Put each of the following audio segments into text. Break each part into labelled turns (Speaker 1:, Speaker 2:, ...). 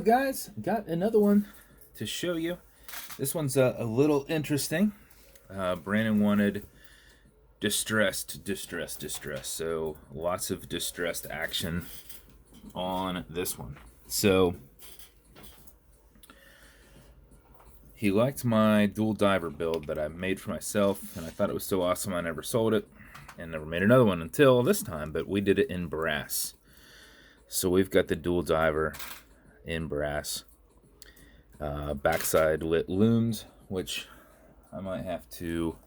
Speaker 1: up, guys? Got another one to show you. This one's a little interesting. Brandon wanted distress. So lots of distressed action on this one. So he liked my dual diver build that I made for myself, and I thought it was so awesome I never sold it and never made another one until this time, but we did it in brass. So we've got the dual diver in brass. Backside lit lumed, which I might have to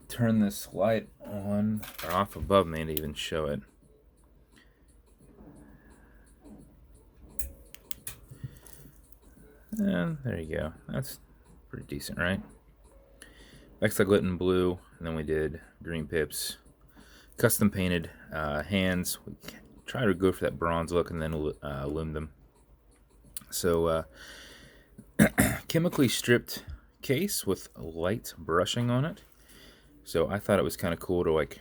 Speaker 1: turn this light on or off above me to even show it. And there you go. That's pretty decent, right? Backside lit in blue, and then we did green pips, custom painted hands. We try to go for that bronze look and then lume them. So chemically stripped case with light brushing on it. So I thought it was kind of cool to like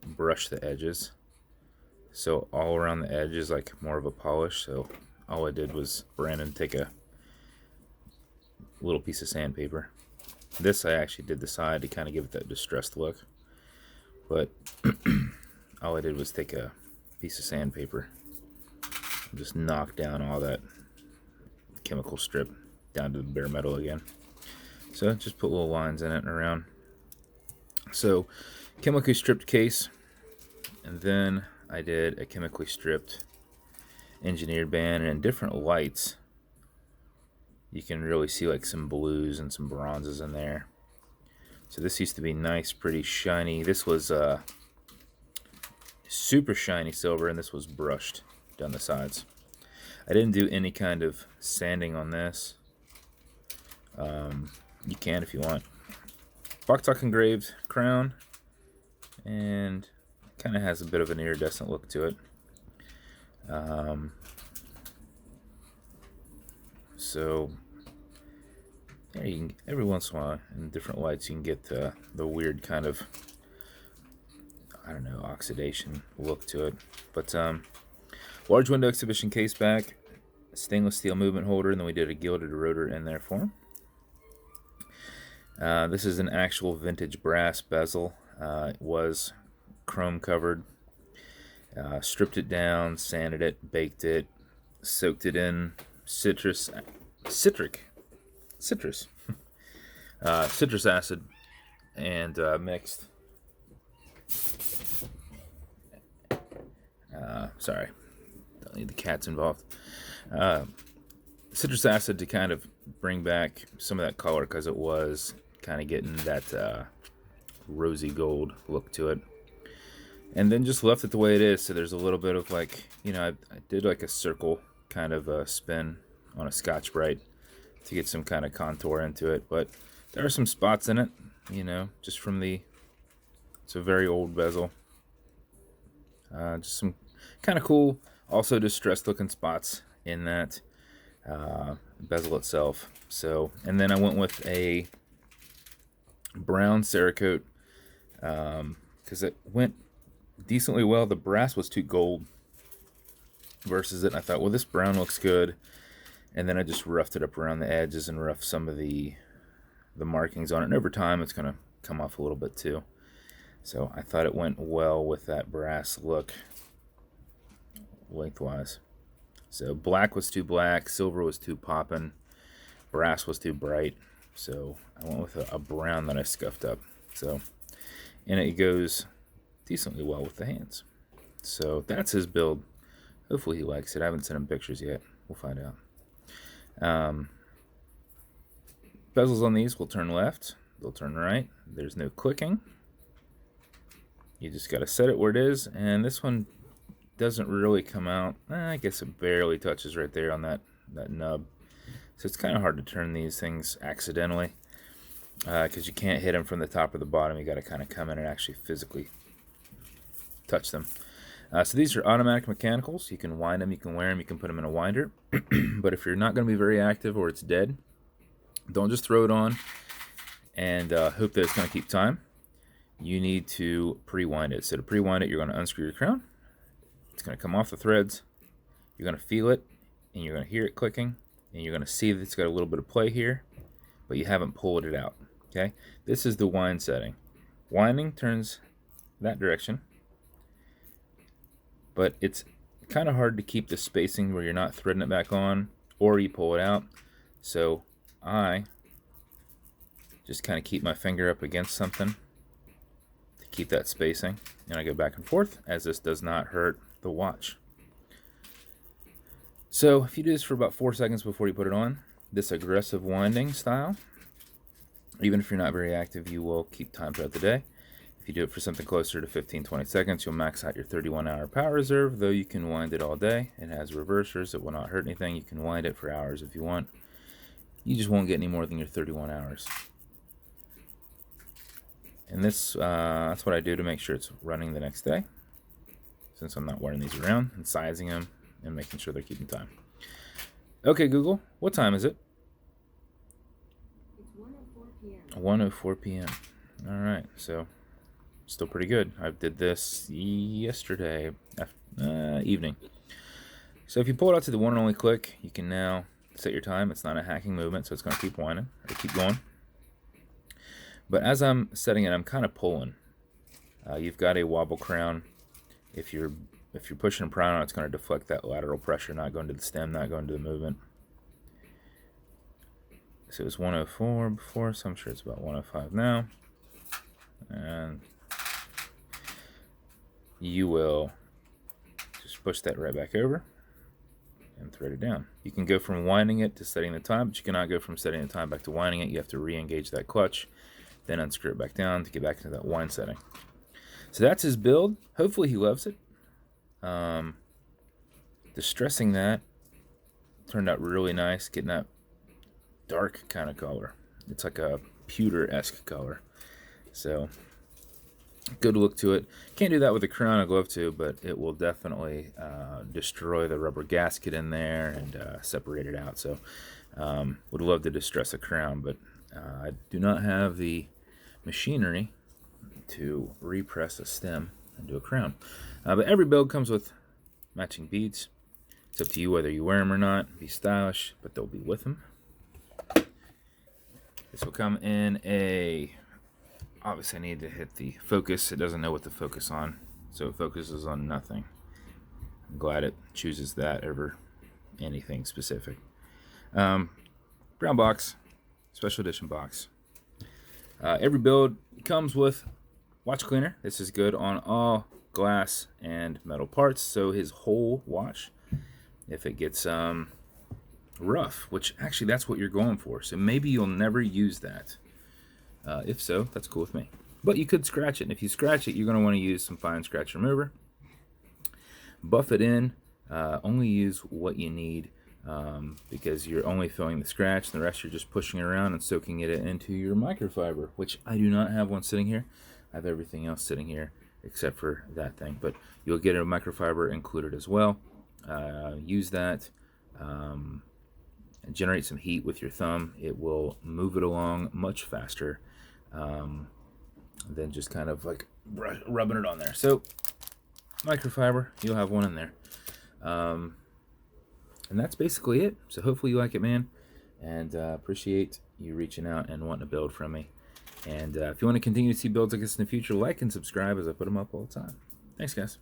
Speaker 1: brush the edges. So all around the edge is like more of a polish. So all I did was Brandon take a little piece of sandpaper. This I actually did the side to kind of give it that distressed look. But all I did was take a piece of sandpaper and just knock down all that chemical strip down to the bare metal again. So just put little lines in it and around. So chemically stripped case, and then I did a chemically stripped engineered band, and in different lights you can really see like some blues and some bronzes in there. So this used to be nice, pretty shiny. This was super shiny silver, and this was brushed down the sides. I didn't do any kind of sanding on this. You can if you want. Boktok engraved crown, and kind of has a bit of an iridescent look to it. So yeah, you can, every once in a while in different lights you can get the weird kind of, I don't know, oxidation look to it. But large window exhibition case back, stainless steel movement holder, and then we did a gilded rotor in there for him. This is an actual vintage brass bezel. It was chrome covered. Stripped it down, sanded it, baked it, soaked it in citrus acid, and mixed. Sorry, don't need the cats involved. Citrus acid to kind of bring back some of that color, because it was kind of getting that rosy gold look to it. And then just left it the way it is. So there's a little bit of like, you know, I did like a circle kind of a spin on a Scotch-Brite to get some kind of contour into it. But there are some spots in it, you know, just from it's a very old bezel. Just some kind of cool, also distressed looking spots in that bezel itself. So, and then I went with a brown cerakote because it went decently well. The brass was too gold versus it. I thought, well, this brown looks good, and then I just roughed it up around the edges and roughed some of the markings on it. And over time, it's gonna come off a little bit too. So I thought it went well with that brass look lengthwise. So black was too black, silver was too poppin', brass was too bright. So I went with a brown that I scuffed up. So, and it goes decently well with the hands. So that's his build. Hopefully he likes it. I haven't sent him pictures yet. We'll find out. Bezels on these will turn left. They'll turn right. There's no clicking. You just got to set it where it is. And this one doesn't really come out. I guess it barely touches right there on that nub. So it's kind of hard to turn these things accidentally, because you can't hit them from the top or the bottom. You got to kind of come in and actually physically touch them. So these are automatic mechanicals. You can wind them, you can wear them, you can put them in a winder. But if you're not going to be very active or it's dead, don't just throw it on and hope that it's going to keep time. You need to pre-wind it. So to pre-wind it, you're going to unscrew your crown. It's going to come off the threads. You're going to feel it. and you're going to hear it clicking, and you're going to see that it's got a little bit of play here, but you haven't pulled it out. Okay, this is the wind setting. Winding turns that direction, but it's kind of hard to keep the spacing where you're not threading it back on or you pull it out. So I just kind of keep my finger up against something to keep that spacing, and I go back and forth, as this does not hurt the watch. So if you do this for about 4 seconds before you put it on, this aggressive winding style, even if you're not very active, you will keep time throughout the day. If you do it for something closer to 15-20 seconds, you'll max out your 31-hour power reserve, though you can wind it all day. It has reversers. It will not hurt anything. You can wind it for hours if you want. You just won't get any more than your 31 hours. And this, that's what I do to make sure it's running the next day, since I'm not wearing these around, and sizing them and making sure they're keeping time. Okay, Google, what time is it?
Speaker 2: It's 1:04 p.m.
Speaker 1: 1:04 p.m. All right, so still pretty good. I did this yesterday evening. So if you pull it out to the one and only click, you can now set your time. It's not a hacking movement, so it's going to keep winding or keep going. But as I'm setting it, I'm kind of pulling. You've got a wobble crown. If you're pushing a crown on, it's going to deflect that lateral pressure, not going to the stem, not going to the movement. So it was 104 before, so I'm sure it's about 105 now. And you will just push that right back over and thread it down. You can go from winding it to setting the time, but you cannot go from setting the time back to winding it. You have to re-engage that clutch, then unscrew it back down to get back into that wind setting. So that's his build. Hopefully he loves it. Distressing that turned out really nice, getting that dark kind of color. It's like a pewter-esque color. So good look to it. Can't do that with a crown. I'd love to, but it will definitely destroy the rubber gasket in there and separate it out. So would love to distress a crown, but I do not have the machinery to repress a stem and do a crown. But every build comes with matching beads. It's up to you whether you wear them or not. Be stylish, but they'll be with them. This will come in a... Obviously I need to hit the focus. It doesn't know what to focus on, so it focuses on nothing. I'm glad it chooses that over anything specific. Brown box, special edition box. Every build comes with watch cleaner. This is good on all glass and metal parts, so his whole watch, if it gets rough, which actually that's what you're going for, so maybe you'll never use that. If so, that's cool with me. But you could scratch it, and if you scratch it, you're going to want to use some fine scratch remover. Buff it in. Only use what you need, because you're only filling the scratch, and the rest you're just pushing around and soaking it into your microfiber, which I do not have one sitting here. I have everything else sitting here except for that thing, but you'll get a microfiber included as well. Use that. Generate some heat with your thumb. It will move it along much faster than just kind of like rubbing it on there. So microfiber, you'll have one in there. And that's basically it. So hopefully you like it, man, and appreciate you reaching out and wanting to build from me. And if you want to continue to see builds like this in the future, like and subscribe, as I put them up all the time. Thanks, guys.